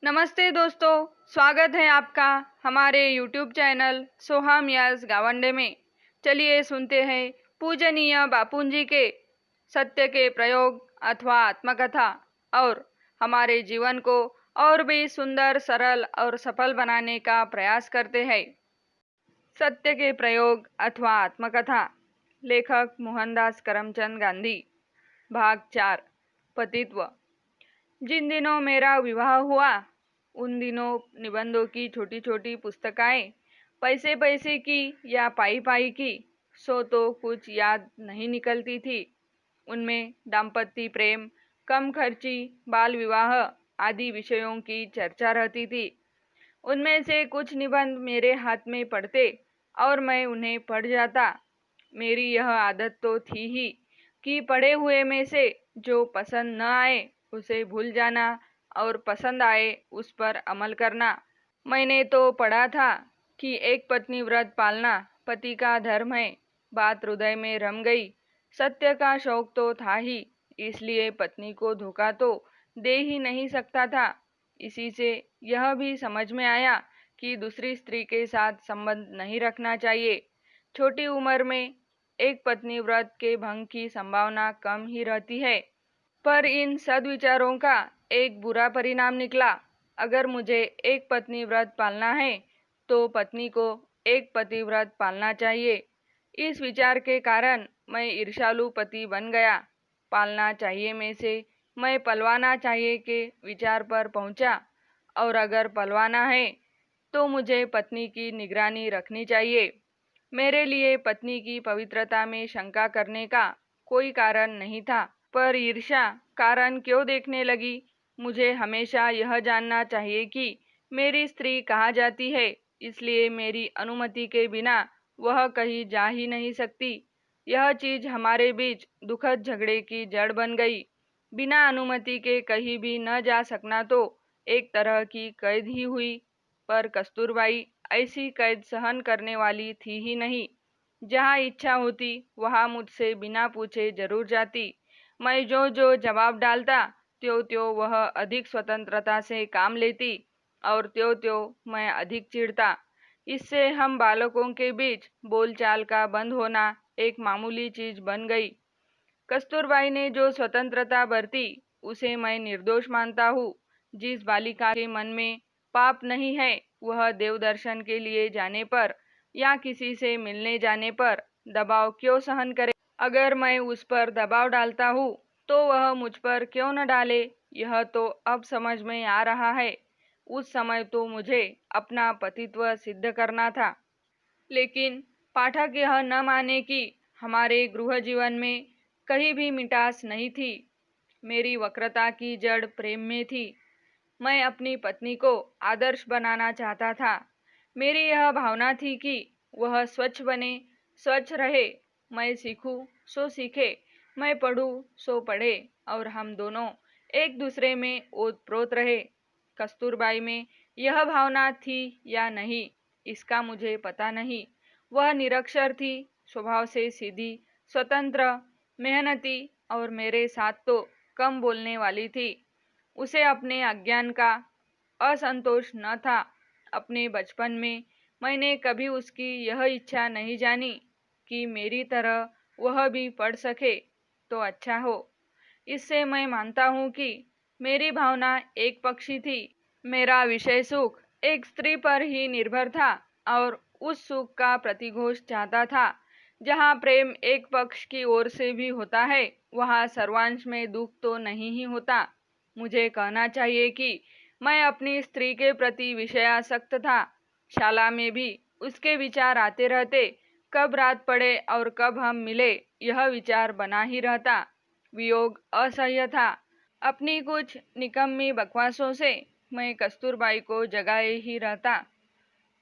नमस्ते दोस्तों, स्वागत है आपका हमारे YouTube चैनल सोहम यस गावंडे में। चलिए सुनते हैं पूजनीय बापूजी के सत्य के प्रयोग अथवा आत्मकथा और हमारे जीवन को और भी सुंदर, सरल और सफल बनाने का प्रयास करते हैं। सत्य के प्रयोग अथवा आत्मकथा, लेखक मोहनदास करमचंद गांधी। भाग 4, पतित्व। जिन दिनों मेरा विवाह हुआ उन दिनों निबंधों की छोटी छोटी पुस्तकाएं, पैसे पैसे की या पाई पाई की, सो तो कुछ याद नहीं निकलती थी। उनमें दाम्पत्य प्रेम, कम खर्ची, बाल विवाह आदि विषयों की चर्चा रहती थी। उनमें से कुछ निबंध मेरे हाथ में पढ़ते और मैं उन्हें पढ़ जाता। मेरी यह आदत तो थी ही कि पढ़े हुए में से जो पसंद न आए उसे भूल जाना और पसंद आए उस पर अमल करना। मैंने तो पढ़ा था कि एक पत्नी व्रत पालना पति का धर्म है। बात हृदय में रम गई। सत्य का शौक तो था ही, इसलिए पत्नी को धोखा तो दे ही नहीं सकता था। इसी से यह भी समझ में आया कि दूसरी स्त्री के साथ संबंध नहीं रखना चाहिए। छोटी उम्र में एक पत्नी व्रत के भंग की संभावना कम ही रहती है। पर इन सद्विचारों का एक बुरा परिणाम निकला। अगर मुझे एक पत्नी व्रत पालना है तो पत्नी को एक पति व्रत पालना चाहिए। इस विचार के कारण मैं ईर्ष्यालु पति बन गया। पालना चाहिए में से मैं पलवाना चाहिए के विचार पर पहुंचा, और अगर पलवाना है तो मुझे पत्नी की निगरानी रखनी चाहिए। मेरे लिए पत्नी की पवित्रता में शंका करने का कोई कारण नहीं था, पर ईर्ष्या कारण क्यों देखने लगी। मुझे हमेशा यह जानना चाहिए कि मेरी स्त्री कहाँ जाती है, इसलिए मेरी अनुमति के बिना वह कहीं जा ही नहीं सकती। यह चीज हमारे बीच दुखद झगड़े की जड़ बन गई। बिना अनुमति के कहीं भी न जा सकना तो एक तरह की कैद ही हुई। पर कस्तूरबाई ऐसी कैद सहन करने वाली थी ही नहीं। जहाँ इच्छा होती वहाँ मुझसे बिना पूछे जरूर जाती। मैं जो जो जवाब डालता त्यों त्यों वह अधिक स्वतंत्रता से काम लेती और त्यों त्यों मैं अधिक चिढ़ता। इससे हम बालकों के बीच बोलचाल का बंद होना एक मामूली चीज बन गई। कस्तूरबाई ने जो स्वतंत्रता बरती उसे मैं निर्दोष मानता हूँ। जिस बालिका के मन में पाप नहीं है वह देव दर्शन के लिए जाने पर या किसी से मिलने जाने पर दबाव क्यों सहन करे। अगर मैं उस पर दबाव डालता हूँ तो वह मुझ पर क्यों न डाले। यह तो अब समझ में आ रहा है। उस समय तो मुझे अपना पतित्व सिद्ध करना था। लेकिन पाठक यह न माने कि हमारे गृह जीवन में कहीं भी मिठास नहीं थी। मेरी वक्रता की जड़ प्रेम में थी। मैं अपनी पत्नी को आदर्श बनाना चाहता था। मेरी यह भावना थी कि वह स्वच्छ बने, स्वच्छ रहे। मैं सीखूं सो सीखे, मैं पढ़ूं सो पढ़े और हम दोनों एक दूसरे में ओतप्रोत रहे। कस्तूरबाई में यह भावना थी या नहीं इसका मुझे पता नहीं। वह निरक्षर थी, स्वभाव से सीधी, स्वतंत्र, मेहनती और मेरे साथ तो कम बोलने वाली थी। उसे अपने अज्ञान का असंतोष न था। अपने बचपन में मैंने कभी उसकी यह इच्छा नहीं जानी कि मेरी तरह वह भी पढ़ सके तो अच्छा हो। इससे मैं मानता हूँ कि मेरी भावना एक पक्षी थी। मेरा विषय सुख एक स्त्री पर ही निर्भर था और उस सुख का प्रतिघोष चाहता था। जहाँ प्रेम एक पक्ष की ओर से भी होता है वहाँ सर्वांश में दुख तो नहीं ही होता। मुझे कहना चाहिए कि मैं अपनी स्त्री के प्रति विषयासक्त था। शाला में भी उसके विचार आते रहते। कब रात पड़े और कब हम मिले यह विचार बना ही रहता। वियोग असह्य था। अपनी कुछ निकम्मी बकवासों से मैं कस्तूरबाई को जगाए ही रहता।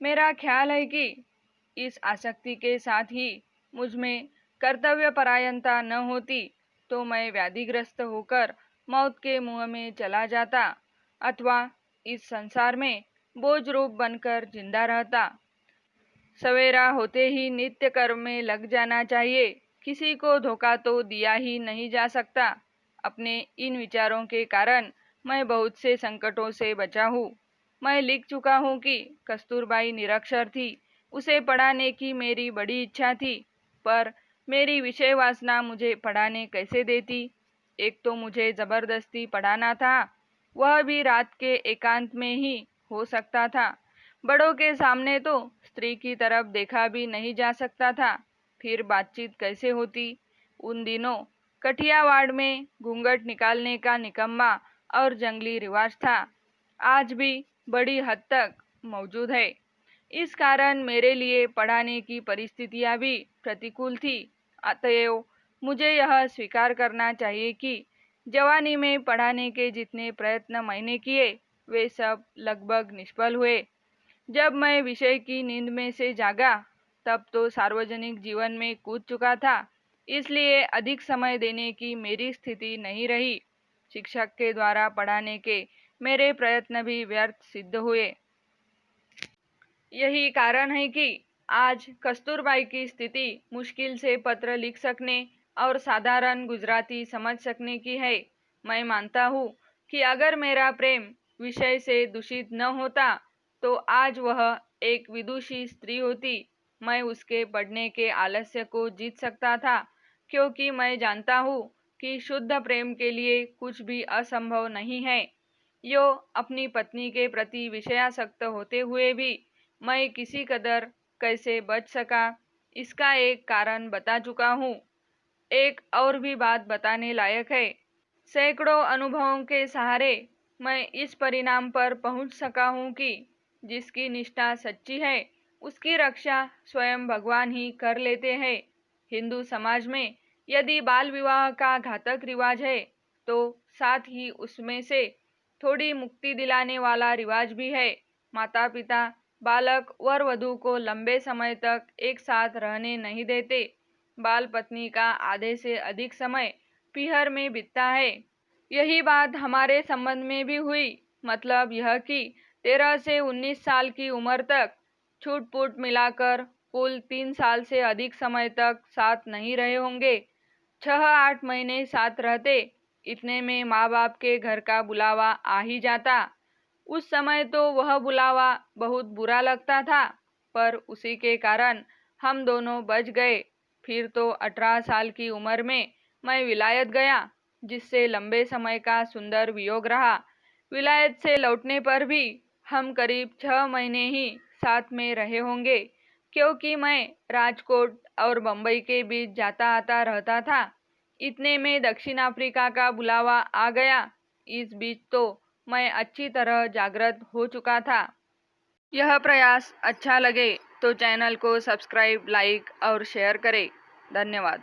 मेरा ख्याल है कि इस आसक्ति के साथ ही मुझ में कर्तव्य परायणता न होती तो मैं व्याधिग्रस्त होकर मौत के मुंह में चला जाता अथवा इस संसार में बोझ रूप बनकर जिंदा रहता। सवेरा होते ही नित्य कर्म में लग जाना चाहिए। किसी को धोखा तो दिया ही नहीं जा सकता। अपने इन विचारों के कारण मैं बहुत से संकटों से बचा हूँ। मैं लिख चुका हूँ कि कस्तूरबाई निरक्षर थी, उसे पढ़ाने की मेरी बड़ी इच्छा थी, पर मेरी विषय वासना मुझे पढ़ाने कैसे देती। एक तो मुझे जबरदस्ती पढ़ाना था, वह भी रात के एकांत में ही हो सकता था। बड़ों के सामने तो स्त्री की तरफ देखा भी नहीं जा सकता था, फिर बातचीत कैसे होती। उन दिनों कठियावाड़ में घूंघट निकालने का निकम्मा और जंगली रिवाज था, आज भी बड़ी हद तक मौजूद है। इस कारण मेरे लिए पढ़ाने की परिस्थितियां भी प्रतिकूल थी। अतएव मुझे यह स्वीकार करना चाहिए कि जवानी में पढ़ाने के जितने प्रयत्न मैंने किए, वे सब लगभग निष्फल हुए। जब मैं विषय की नींद में से जागा, तब तो सार्वजनिक जीवन में कूद चुका था, इसलिए अधिक समय देने की मेरी स्थिति नहीं रही। शिक्षक के द्वारा पढ़ाने के मेरे प्रयत्न भी व्यर्थ सिद्ध हुए। यही कारण है कि आज कस्तूरबाई की स्थिति मुश्किल से पत्र लिख सकने और साधारण गुजराती समझ सकने की है। मैं मानता हूँ कि अगर मेरा प्रेम विषय से दूषित न होता, तो आज वह एक विदुषी स्त्री होती। मैं उसके पढ़ने के आलस्य को जीत सकता था, क्योंकि मैं जानता हूँ कि शुद्ध प्रेम के लिए कुछ भी असंभव नहीं है। यो अपनी पत्नी के प्रति विषयासक्त होते हुए भी मैं किसी कदर कैसे बच सका, इसका एक कारण बता चुका हूँ। एक और भी बात बताने लायक है। सैकड़ों अनुभवों के सहारे मैं इस परिणाम पर पहुंच सका हूँ कि जिसकी निष्ठा सच्ची है, उसकी रक्षा स्वयं भगवान ही कर लेते हैं। हिंदू समाज में यदि बाल विवाह का घातक रिवाज है, तो साथ ही उसमें से थोड़ी मुक्ति दिलाने वाला रिवाज भी है। माता पिता बालक वर वधू को लंबे समय तक एक साथ रहने नहीं देते। बाल पत्नी का आधे से अधिक समय पीहर में बीतता है। यही बात हमारे संबंध में भी हुई। मतलब यह कि 13 से 19 साल की उम्र तक छूट पूट मिलाकर कुल 3 साल से अधिक समय तक साथ नहीं रहे होंगे। 6-8 महीने साथ रहते, इतने में माँ बाप के घर का बुलावा आ ही जाता। उस समय तो वह बुलावा बहुत बुरा लगता था, पर उसी के कारण हम दोनों बच गए। फिर तो 18 साल की उम्र में मैं विलायत गया, जिससे लंबे समय का सुंदर वियोग रहा। विलायत से लौटने पर भी हम करीब 6 महीने ही साथ में रहे होंगे, क्योंकि मैं राजकोट और बम्बई के बीच जाता आता रहता था। इतने में दक्षिण अफ्रीका का बुलावा आ गया। इस बीच तो मैं अच्छी तरह जागृत हो चुका था। यह प्रयास अच्छा लगे तो चैनल को सब्सक्राइब, लाइक और शेयर करें। धन्यवाद।